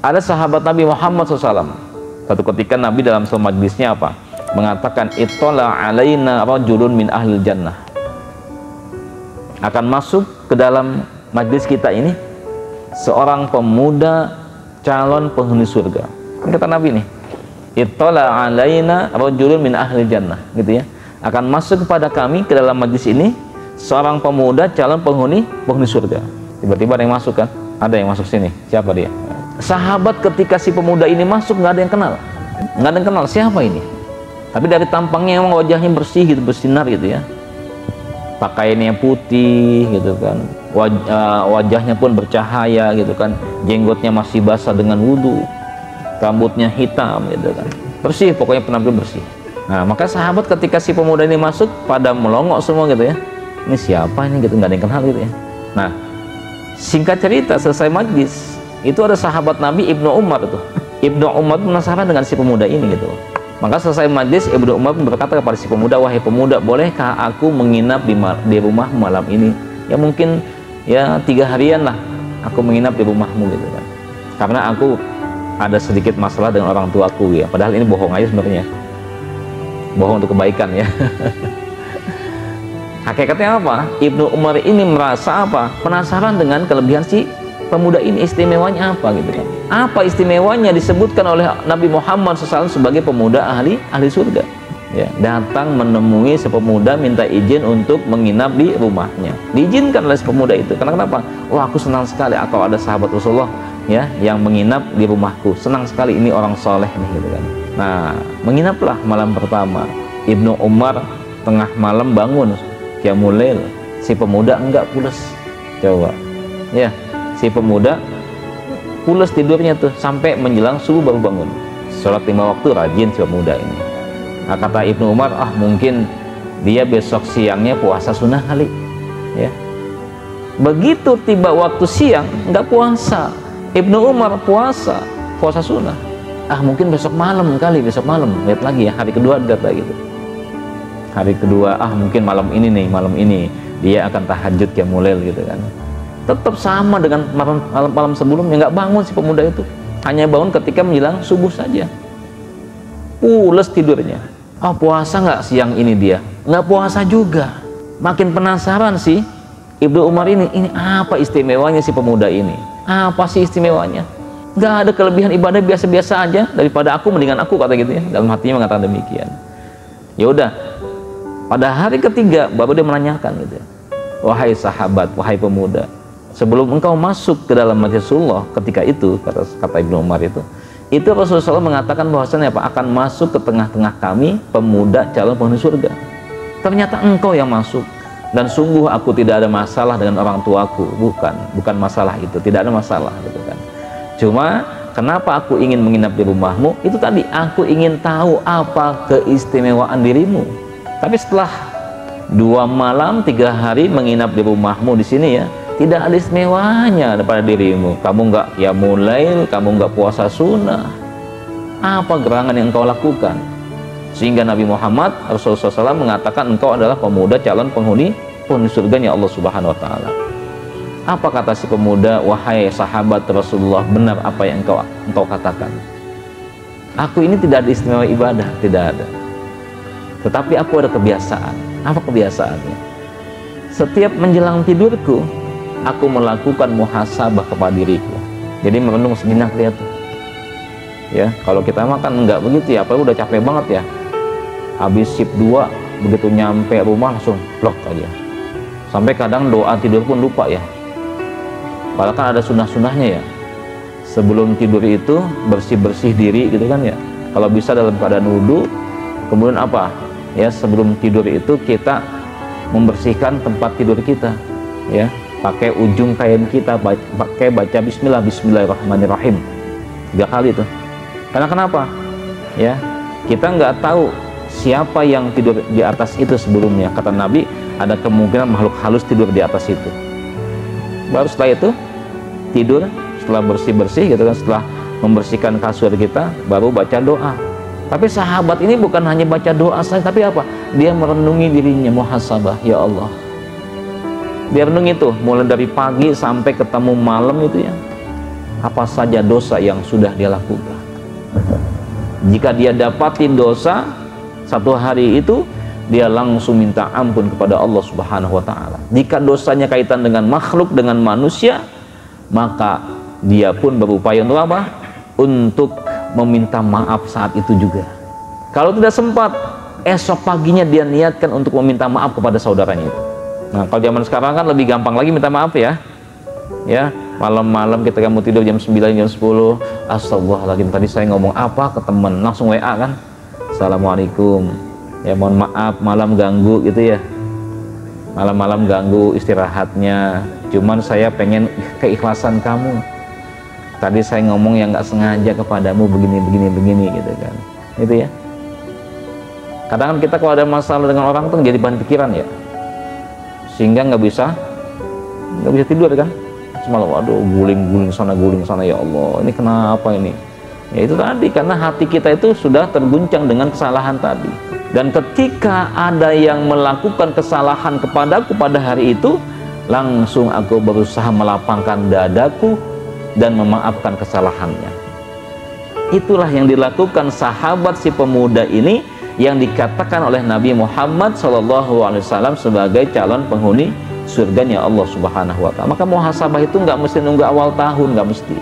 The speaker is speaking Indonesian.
Ada sahabat Nabi Muhammad SAW. Satu ketika Nabi dalam sebuah majlisnya apa? Mengatakan ittala alaina rajulun min ahlil jannah. Akan masuk ke dalam majlis kita ini seorang pemuda calon penghuni surga. Ini kata Nabi nih. Ittala alaina rajulun min ahlil jannah, gitu ya. Akan masuk kepada kami ke dalam majlis ini seorang pemuda calon penghuni surga. Tiba-tiba ada yang masuk kan? Ada yang masuk sini. Siapa dia? Sahabat ketika si pemuda ini masuk nggak ada yang kenal. Nggak ada yang kenal siapa ini. Tapi dari tampangnya emang wajahnya bersih gitu, bersinar gitu ya. Pakaiannya putih gitu kan. Wajahnya pun bercahaya gitu kan. Jenggotnya masih basah dengan wudhu. Rambutnya hitam gitu kan. Bersih, pokoknya penampilan bersih. Nah, maka sahabat ketika si pemuda ini masuk pada melongok semua gitu ya. Ini siapa ini gitu, nggak ada yang kenal gitu ya. Nah, singkat cerita selesai majlis, itu ada sahabat Nabi Ibnu Umar tuh. Ibnu Umar penasaran dengan si pemuda ini gitu. Maka selesai majlis, Ibnu Umar berkata kepada si pemuda, wahai pemuda, bolehkah aku menginap di rumah malam ini? Ya mungkin ya 3 harian lah aku menginap di rumahmu gitu kan. Karena aku ada sedikit masalah dengan orang tuaku ya. Padahal ini bohong aja sebenarnya. Bohong untuk kebaikan ya. Hakikatnya apa? Ibnu Umar ini merasa apa? Penasaran dengan kelebihan si pemuda ini, istimewanya apa gitu kan. Apa istimewanya disebutkan oleh Nabi Muhammad SAW sebagai pemuda ahli surga ya. Datang menemui si pemuda minta izin untuk menginap di rumahnya. Diizinkan oleh si pemuda itu. Karena kenapa? Wah, aku senang sekali atau ada sahabat Rasulullah ya yang menginap di rumahku. Senang sekali, ini orang soleh nih gitu kan. Nah, menginaplah malam pertama. Ibnu Umar tengah malam bangun qiyamul lail. Si pemuda enggak, pules. Coba ya, si pemuda pules tidurnya tuh sampai menjelang subuh baru bangun. Sholat 5 waktu rajin si pemuda ini. Nah, kata Ibnu Umar, mungkin dia besok siangnya puasa sunnah kali ya. Begitu tiba waktu siang enggak puasa, Ibnu Umar puasa sunnah. Mungkin besok malam kali, besok malam. Lihat lagi ya, hari kedua kata gitu. Hari kedua, mungkin malam ini nih, malam ini dia akan tahajud qiyamul lail gitu kan. Tetap sama dengan malam sebelumnya, nggak bangun si pemuda itu. Hanya bangun ketika menjelang subuh saja. Pules tidurnya. Puasa nggak siang ini dia? Nggak puasa juga. Makin penasaran sih Ibnu Umar ini apa istimewanya si pemuda ini? Apa sih istimewanya? Nggak ada kelebihan, ibadah biasa-biasa aja, daripada aku mendingan aku, kata gitu ya. Dalam hatinya mengatakan demikian. Ya udah, pada hari ketiga baru dia menanyakan gitu ya. Wahai sahabat, wahai pemuda, sebelum engkau masuk ke dalam majlis Rasulullah ketika itu, kata Ibnu Umar itu Rasulullah SAW mengatakan bahwasanya akan masuk ke tengah-tengah kami pemuda calon penghuni surga. Ternyata engkau yang masuk, dan sungguh aku tidak ada masalah dengan orang tuaku. Bukan masalah itu, tidak ada masalah gitu kan. Cuma kenapa aku ingin menginap di rumahmu? Itu tadi, aku ingin tahu apa keistimewaan dirimu. Tapi setelah 2 malam 3 hari menginap di rumahmu di sini ya, tidak ada istimewanya daripada dirimu. Kamu nggak qiyamul lail, kamu nggak puasa sunnah. Apa gerangan yang engkau lakukan? Sehingga Nabi Muhammad Rasulullah SAW mengatakan engkau adalah pemuda calon penghuni surganya Allah Subhanahu Wa Taala. Apa kata si pemuda? Wahai sahabat Rasulullah, benar apa yang engkau katakan. Aku ini tidak ada istimewa ibadah, tidak ada. Tetapi aku ada kebiasaan. Apa kebiasaannya? Setiap menjelang tidurku, aku melakukan muhasabah kepada diriku. Jadi merenung sejenak dia tuh. Ya, kalau kita makan enggak begitu ya, apalagi udah capek banget ya. Habis shift 2, begitu nyampe rumah langsung blok aja. Sampai kadang doa tidur pun lupa ya. Padahal kan ada sunnah-sunnahnya ya. Sebelum tidur itu bersih-bersih diri gitu kan ya. Kalau bisa dalam keadaan wudhu. Kemudian apa? Ya, sebelum tidur itu kita membersihkan tempat tidur kita. Ya, pakai ujung kain kita, pakai baca Bismillahirrahmanirrahim 3 kali itu. Karena kenapa? Ya, kita nggak tahu siapa yang tidur di atas itu sebelumnya. Kata Nabi, ada kemungkinan makhluk halus tidur di atas itu. Baru setelah itu tidur, setelah bersih-bersih gitu kan, setelah membersihkan kasur kita, baru baca doa. Tapi sahabat ini bukan hanya baca doa saja, tapi apa? Dia merenungi dirinya, muhasabah. Ya Allah, dia renungi itu mulai dari pagi sampai ketemu malam itu ya. apa saja dosa yang sudah dia lakukan. Jika dia dapatin dosa satu hari itu, dia langsung minta ampun kepada Allah Subhanahu wa Ta'ala. Jika dosanya kaitan dengan makhluk, dengan manusia, maka dia pun berupaya untuk apa? Untuk meminta maaf saat itu juga. Kalau tidak sempat, esok paginya dia niatkan untuk meminta maaf kepada saudaranya itu. Nah, kalau zaman sekarang kan lebih gampang lagi minta maaf ya. Ya, malam-malam kita mau tidur jam 9, jam 10, astagfirullahaladzim, tadi saya ngomong apa ke teman, langsung WA kan, assalamualaikum, ya mohon maaf malam ganggu gitu ya, malam-malam ganggu istirahatnya, cuman saya pengen keikhlasan kamu, tadi saya ngomong yang nggak sengaja kepadamu begini gitu kan, gitu ya. Kadang kan kita kalau ada masalah dengan orang tuh jadi bahan pikiran ya, sehingga nggak bisa tidur kan. Semalam, aduh, guling sana ya Allah, ini kenapa ini? Ya itu tadi, karena hati kita itu sudah terguncang dengan kesalahan tadi. Dan ketika ada yang melakukan kesalahan kepadaku pada hari itu, langsung aku berusaha melapangkan dadaku dan memaafkan kesalahannya. Itulah yang dilakukan sahabat si pemuda ini, yang dikatakan oleh Nabi Muhammad SAW sebagai calon penghuni surganya Allah Subhanahu wa Ta'ala. Maka muhasabah itu nggak mesti nunggu awal tahun, nggak mesti.